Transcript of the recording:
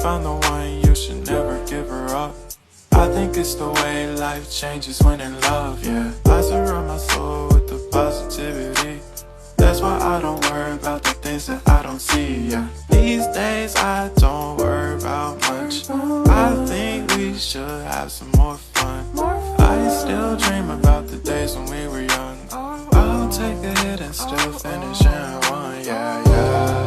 found the one, you should never give her up. I think it's the way life changes when in love, yeah. I surround my soul with the positivity. That's why I don't worry about the things that I don't see, yeah. These days I don't worry about much. I think we should have some more fun. I still dream about the days when we were young. I'll take a hit and still finish in one, yeah, yeah.